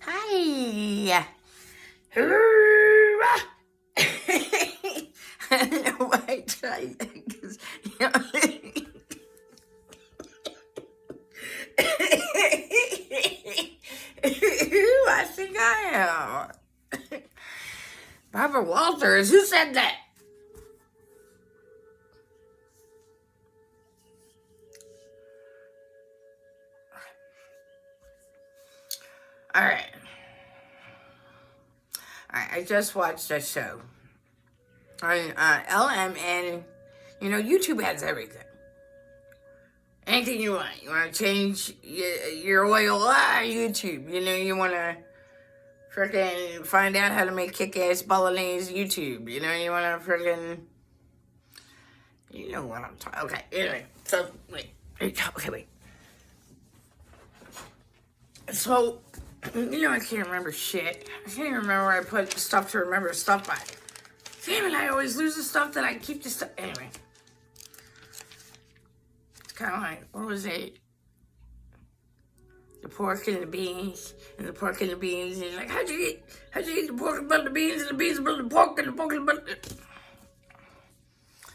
Hi. I don't know why I tried that because, I think I am. Barbara Walters, who said that? All right. I just watched a show on LM, and YouTube has everything. Anything you want. You want to change your oil? YouTube. You want to freaking find out how to make kick-ass bolognese? YouTube. You want to freaking... You know what I'm talking... Okay, anyway. So, wait. Okay, wait. So... I can't remember shit. I can't even remember where I put stuff to remember stuff by. Damn it, I always lose the stuff that I keep the stuff. Anyway. It's kind of like, what was it? The pork and the beans, and the pork and the beans. And like, how'd you eat the pork and butter the beans, and the beans butter the pork, and the pork and the butter?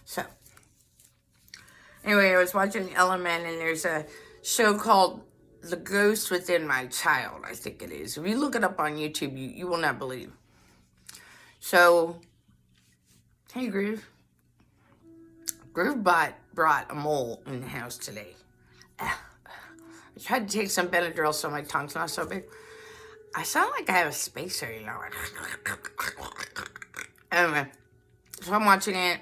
So. Anyway, I was watching Element, and there's a show called The Ghost Within My Child, I think it is. If you look it up on YouTube, you will not believe. So, hey, Groove. Groove brought a mole in the house today. I tried to take some Benadryl so my tongue's not so big. I sound like I have a spacer, Anyway, so I'm watching it.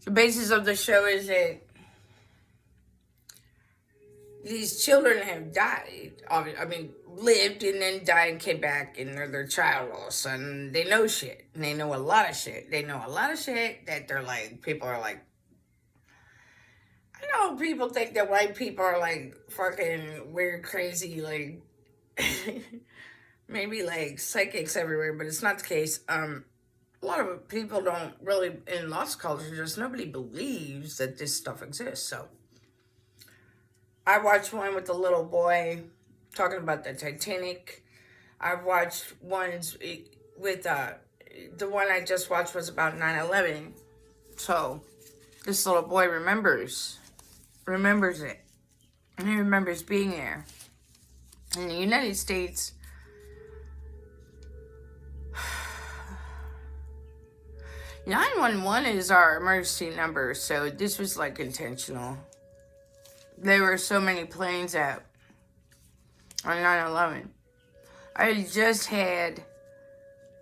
The basis of the show is that these children have died. Lived and then died and came back, and they're their child all of a sudden. They know shit. And they know a lot of shit. They know a lot of shit that they're like, people are like, I know people think that white people are like fucking weird, crazy, like, maybe like psychics everywhere, but it's not the case. A lot of people don't really, in lost culture, just nobody believes that this stuff exists, so. I watched one with the little boy talking about the Titanic. I've watched ones with, the one I just watched was about 9/11. So, this little boy remembers it. And he remembers being there. In the United States, 911 is our emergency number, so this was like intentional. There were so many planes out on 9/11. I just had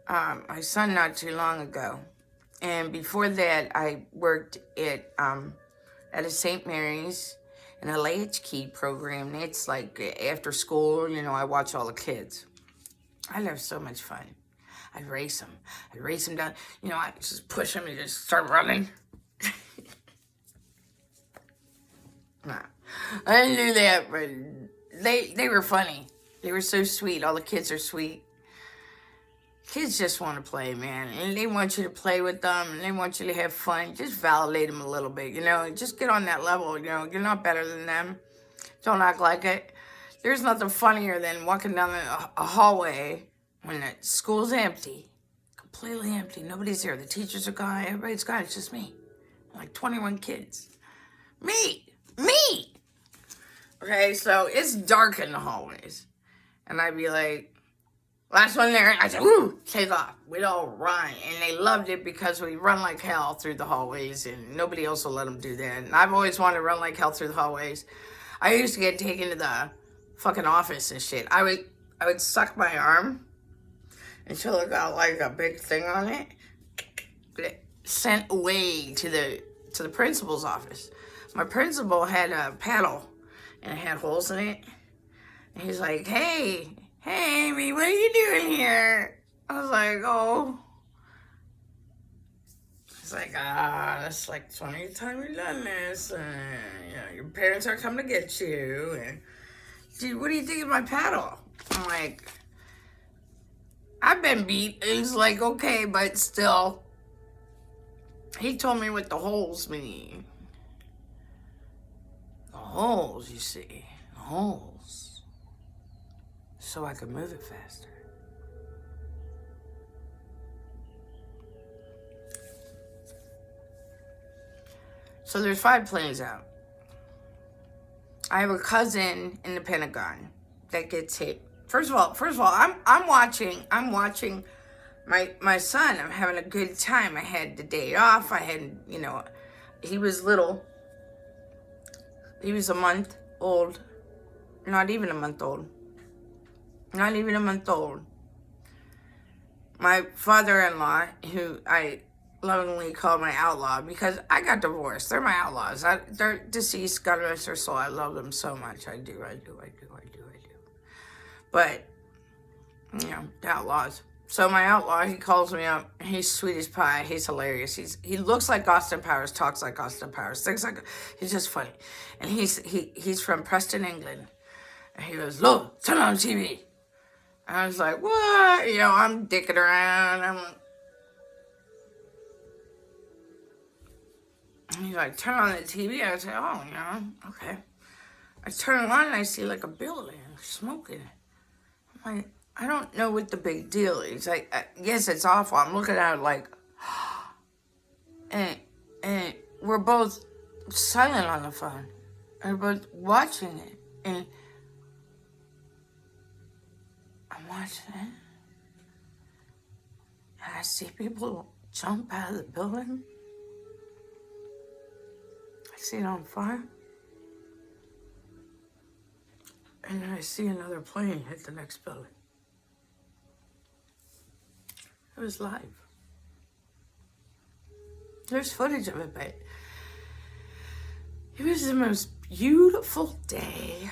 my son not too long ago. And before that, I worked at a St. Mary's in a latchkey program. It's like after school, I watch all the kids. I have so much fun. I'd race them down. I just push them and just start running. Nah. I didn't do that, but they were funny. They were so sweet. All the kids are sweet. Kids just want to play, man. And they want you to play with them, and they want you to have fun. Just validate them a little bit, Just get on that level, You're not better than them. Don't act like it. There's nothing funnier than walking down a hallway when the school's empty. Completely empty. Nobody's here. The teachers are gone. Everybody's gone. It's just me. Like 21 kids. Me! Okay, so it's dark in the hallways. And I'd be like, last one there, I said, woo, take off. We'd all run. And they loved it because we run like hell through the hallways, and nobody else will let them do that. And I've always wanted to run like hell through the hallways. I used to get taken to the fucking office and shit. I would suck my arm until it got like a big thing on it. Get sent away to the principal's office. My principal had a paddle, and it had holes in it. And he's like, hey, Amy, what are you doing here? I was like, oh. He's like, that's like the 20th time you've done this. Your parents are coming to get you. And, dude, what do you think of my paddle? I'm like, I've been beat. And he's like, okay, but still. He told me what the holes mean. The holes, you see. The holes. so I could move it faster. So there's 5 planes out. I have a cousin in the Pentagon that gets hit. First of all, I'm watching my son. I'm having a good time. I had the day off. I had, he was little. He was a month old. Not even a month old. Not even a month old. My father-in-law, who I lovingly call my outlaw, because I got divorced. They're my outlaws. They're deceased, God rest their soul. I love them so much. I do. But, the outlaws. So my outlaw, he calls me up. He's sweet as pie. He's hilarious. He looks like Austin Powers, talks like Austin Powers, things like, he's just funny. And he's from Preston, England. And he goes, "Look, turn on TV." And I was like, "What?" I'm dicking around. And he's like, "Turn on the TV." I said, "Oh, okay." I turn it on and I see like a building smoking. I'm like, I don't know what the big deal is. Like, yes, it's awful. I'm looking at it like, and we're both silent on the phone. And we're both watching it. And I'm watching it. And I see people jump out of the building. I see it on fire. And then I see another plane hit the next building. It was live. There's footage of it, but it was the most beautiful day.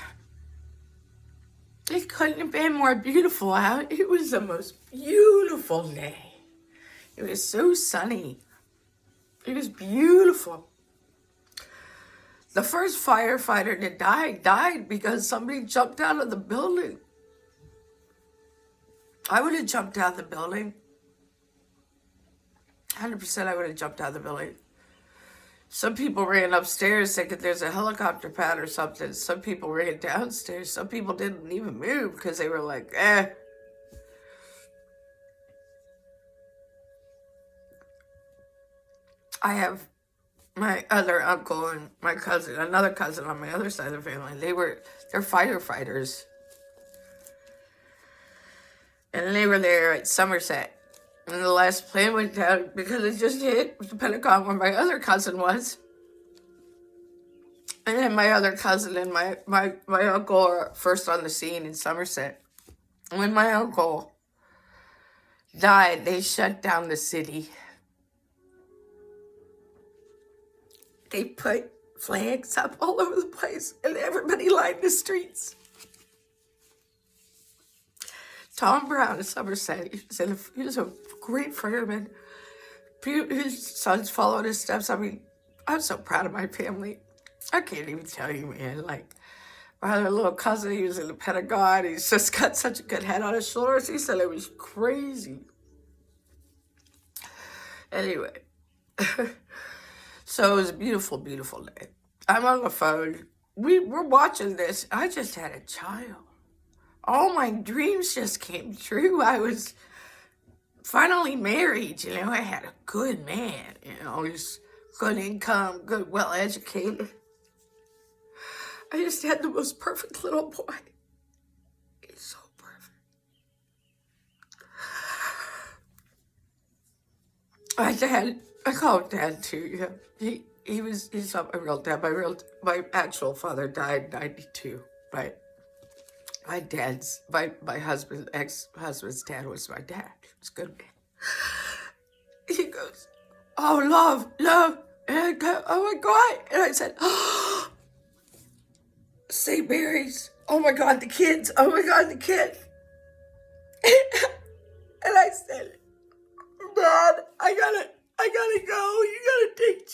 It couldn't have been more beautiful out. It was the most beautiful day. It was so sunny. It was beautiful. The first firefighter that died because somebody jumped out of the building. I would have jumped out of the building. 100% I would have jumped out of the building. Some people ran upstairs thinking there's a helicopter pad or something. Some people ran downstairs. Some people didn't even move because they were like, eh. I have my other uncle and my cousin, another cousin on my other side of the family. They're firefighters. And they were there at Somerset. And the last plane went down because it just hit the Pentagon where my other cousin was. And then my other cousin and my uncle are first on the scene in Somerset. When my uncle died, they shut down the city. They put flags up all over the place and everybody lined the streets. Tom Brown of Somerset, he was a great fireman. His sons followed his steps. I mean, I'm so proud of my family. I can't even tell you, man. Like, my other little cousin, he was in the Pentagon. He's just got such a good head on his shoulders. He said it was crazy. Anyway, so it was a beautiful, beautiful day. I'm on the phone. We're watching this. I just had a child. All my dreams just came true. I was finally married, I had a good man, he's good income, good, well-educated. I just had the most perfect little boy. He's so perfect. My dad, I call him Dad too, he's not my real dad. My actual father died in 92, but my husband's ex-husband's dad was my dad. He was a good man. He goes, "Oh, love. And I go, "Oh my God." And I said, "Oh, St. Mary's. Oh my God, the kids. Oh my God, the kids." And I said, "Dad, I gotta go. You gotta take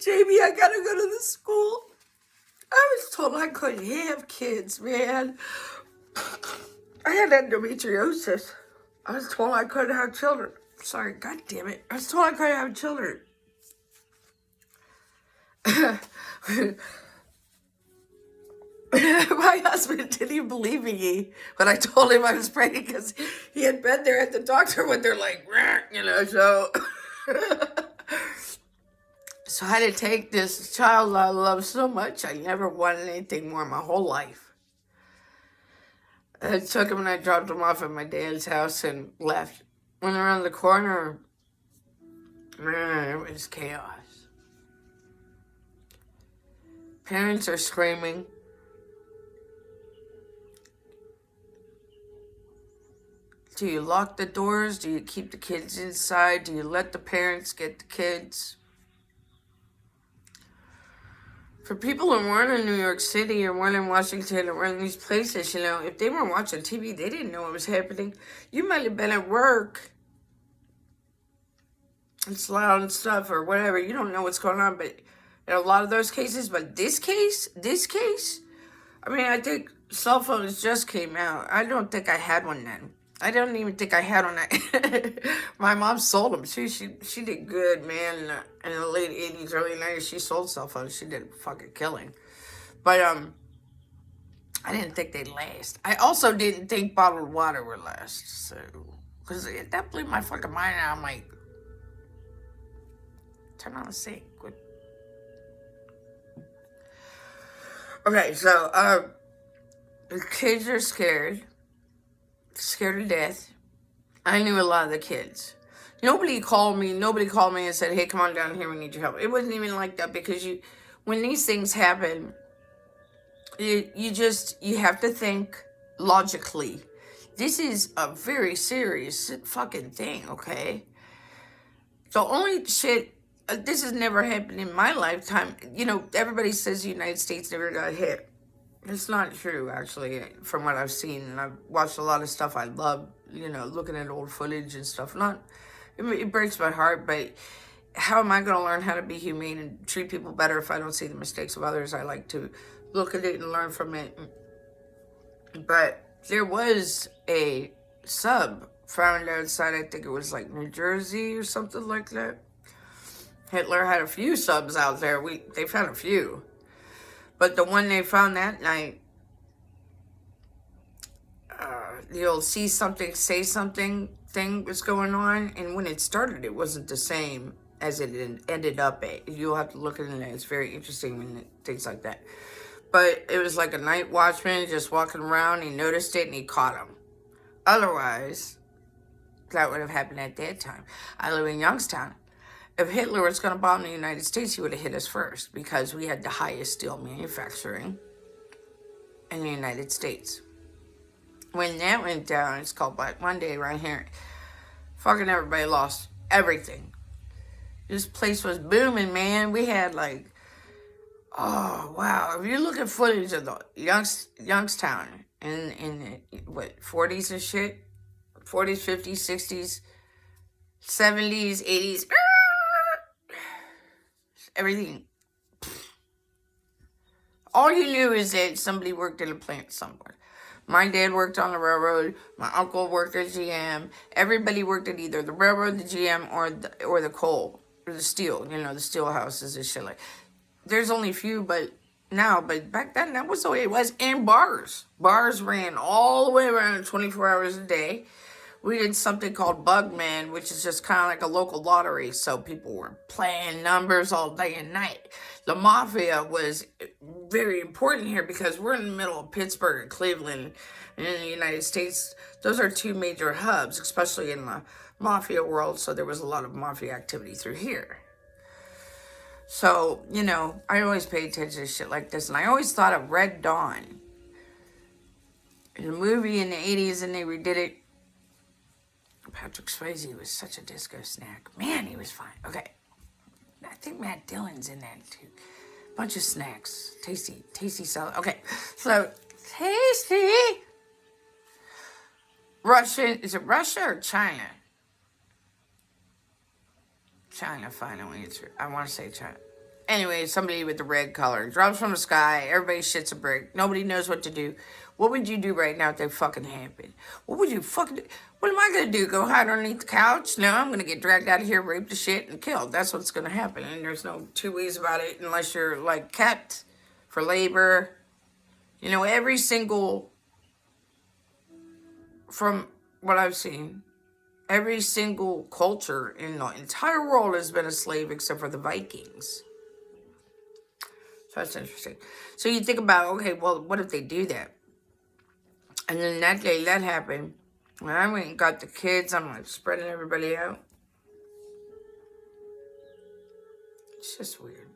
Jamie. I gotta go to the school." I was told I couldn't have kids, man. I had endometriosis. I was told I couldn't have children. Sorry, God damn it. I was told I couldn't have children. My husband didn't even believe me when I told him I was pregnant because he had been there at the doctor when they're like, you know, so. So I had to take this child I love so much. I never wanted anything more in my whole life. I took him and I dropped him off at my dad's house and left. Went around the corner, man, it was chaos. Parents are screaming. Do you lock the doors? Do you keep the kids inside? Do you let the parents get the kids? For people who weren't in New York City or weren't in Washington or weren't in these places, you know, if they weren't watching TV, they didn't know what was happening. You might have been at work. It's loud and stuff or whatever. You don't know what's going on, but in a lot of those cases, but this case, I mean, I think cell phones just came out. I don't think I had one then. I don't even think I had one. My mom sold them. She did good, man. In the late 80s, early 90s, she sold cell phones. She did fucking killing. But I didn't think they'd last. I also didn't think bottled water would last. So, because that blew my fucking mind out. I'm like, turn on the sink. Okay, so the kids are scared to death. I knew a lot of the kids. Nobody called me and said, hey, come on down here, we need your help. It wasn't even like that because when these things happen, you have to think logically. This is a very serious fucking thing, okay? The only shit, this has never happened in my lifetime. You know, everybody says the United States never got hit. It's not true, actually, from what I've seen. And I've watched a lot of stuff I love, you know, looking at old footage and stuff. It breaks my heart, but how am I going to learn how to be humane and treat people better if I don't see the mistakes of others? I like to look at it and learn from it. But there was a sub found outside, I think it was like New Jersey or something like that. Hitler had a few subs out there. They found a few. But the one they found that night, the old see something, say something thing was going on. And when it started, it wasn't the same as it ended up at. You'll have to look at it. It's very interesting when things like that. But it was like a night watchman just walking around. He noticed it and he caught him. Otherwise, that would have happened at that time. I live in Youngstown. If Hitler was going to bomb the United States, he would have hit us first because we had the highest steel manufacturing in the United States. When that went down, it's called Black Monday right here. Fucking everybody lost everything. This place was booming, man. We had like, oh, wow. If you look at footage of the Youngstown in what, 40s and shit? 40s, 50s, 60s, 70s, 80s. Everything. All you knew is that somebody worked in a plant somewhere. My dad worked on the railroad. My uncle worked at GM. Everybody worked at either the railroad, the GM, or the coal, or the steel. You know, the steel houses and shit like. There's only a few, but back then that was the way it was. And bars. Bars ran all the way around 24 hours a day. We did something called Bugman, which is just kind of like a local lottery. So people were playing numbers all day and night. The mafia was very important here because we're in the middle of Pittsburgh and Cleveland and in the United States. Those are two major hubs, especially in the mafia world. So there was a lot of mafia activity through here. So, you know, I always paid attention to shit like this. And I always thought of Red Dawn. The movie in the 80s, and they redid it. Patrick Swayze was such a disco snack. Man, he was fine. Okay. I think Matt Dillon's in that too. Bunch of snacks. Tasty salad. Okay. So, tasty. Russian. Is it Russia or China? China, final answer. I want to say China. Anyway, somebody with the red color drops from the sky. Everybody shits a brick. Nobody knows what to do. What would you do right now if that fucking happened? What would you fucking do? What am I going to do? Go hide underneath the couch? No, I'm going to get dragged out of here, raped to shit, and killed. That's what's going to happen. And there's no two ways about it unless you're, like, kept for labor. You know, every single, from what I've seen, every single culture in the entire world has been a slave except for the Vikings. So that's interesting. So you think about, okay, well, what if they do that? And then that day that happened, when I went and got the kids, I'm like spreading everybody out. It's just weird.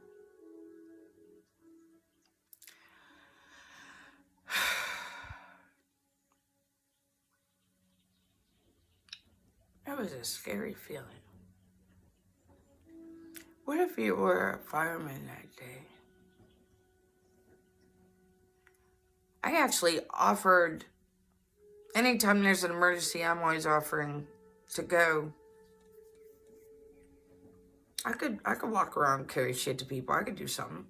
That was a scary feeling. What if you were a fireman that day? I actually offered, anytime there's an emergency, I'm always offering to go. I could walk around and carry shit to people. I could do something.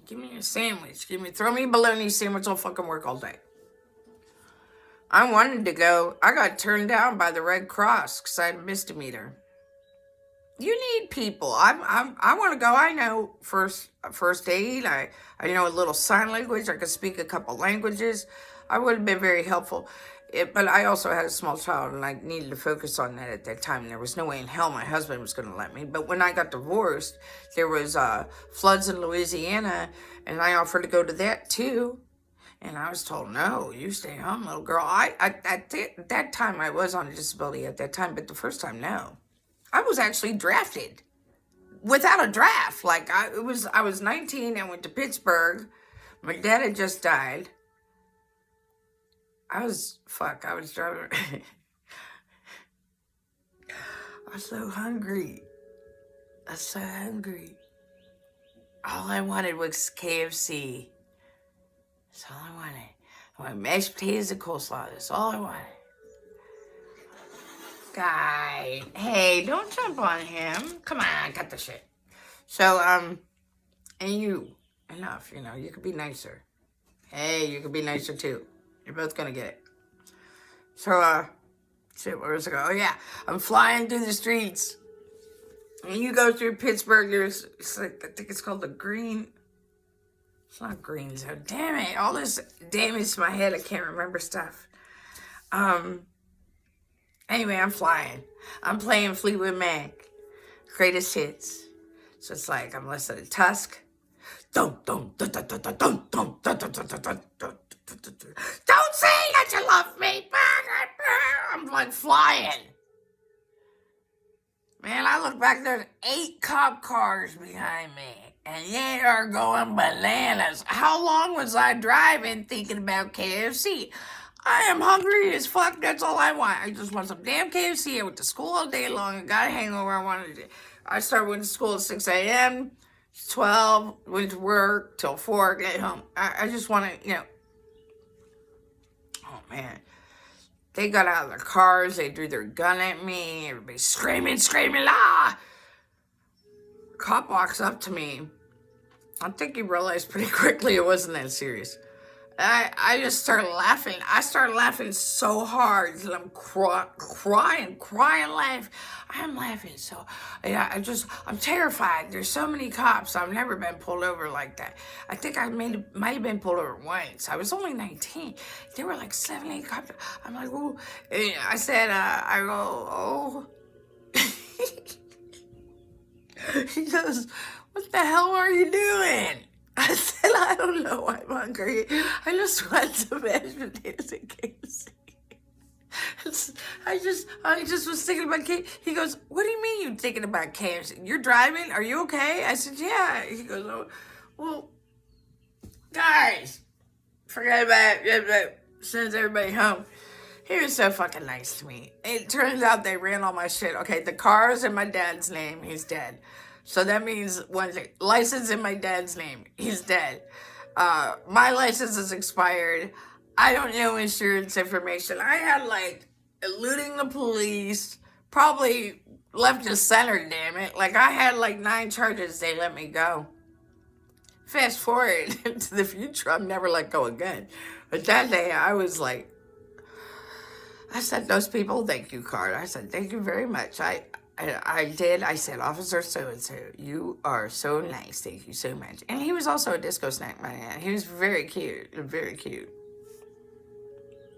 Give me a sandwich. Throw me a bologna sandwich. I'll fucking work all day. I wanted to go. I got turned down by the Red Cross because I had a misdemeanor. You need people. I want to go. I know first aid. I know a little sign language. I could speak a couple languages. I would have been very helpful. But I also had a small child, and I needed to focus on that at that time. There was no way in hell my husband was going to let me. But when I got divorced, there was floods in Louisiana, and I offered to go to that too. And I was told, no, you stay home, little girl. At that time, I was on a disability at that time, but the first time, no. I was actually drafted without a draft. Like, I was 19 and went to Pittsburgh. My dad had just died. I was driving. I was so hungry. All I wanted was KFC. That's all I wanted. I wanted mashed potatoes and coleslaw. That's all I wanted. Guy, hey, don't jump on him. Come on, cut the shit. So, and you, enough, you could be nicer. Hey, you could be nicer too. You're both gonna get it. So, shit, where was I going? Oh yeah, I'm flying through the streets. And you go through Pittsburgh, it's like, I think it's called the Green. It's not Green Zone. Damn it, all this damage to my head, I can't remember stuff. Anyway, I'm flying. I'm playing Fleetwood Mac. Greatest hits. So it's like, I'm listening to Tusk. Don't say that you love me. I'm like flying. Man, I look back, there's 8 cop cars behind me. And they are going bananas. How long was I driving thinking about KFC? I am hungry as fuck. That's all I want. I just want some damn KFC. I went to school all day long. I got a hangover. I started going to school at 6 a.m., 12, went to work till 4, get home. I just want to, Oh, man. They got out of their cars. They drew their gun at me. Everybody screaming, ah! Cop walks up to me. I think he realized pretty quickly it wasn't that serious. I just started laughing. I started laughing so hard that I'm crying, laughing. I'm laughing so, yeah, I'm terrified. There's so many cops. I've never been pulled over like that. I think I might have been pulled over once. I was only 19. There were like 7, 8 cops. I'm like, ooh. And I said, I go, oh. He goes, what the hell are you doing? I said, I don't know, I'm hungry. I just want some mashed potatoes and KFC. I just was thinking about KFC. He goes, what do you mean you're thinking about KFC? You're driving? Are you okay? I said, yeah. He goes, oh, well, guys, forget about it. Sends everybody home. He was so fucking nice to me. It turns out they ran all my shit. Okay, the car's in my dad's name. He's dead. So that means one thing, license in my dad's name. He's dead. My license is expired. I don't know insurance information. I had like eluding the police, probably left of center, damn it. Like I had like 9 charges. They let me go. Fast forward into the future, I'm never let go again. But that day I was like, I sent those people thank you card. I said, thank you very much. I did. I said, Officer so-and-so, you are so nice. Thank you so much. And he was also a disco snack man. He was very cute. Very cute.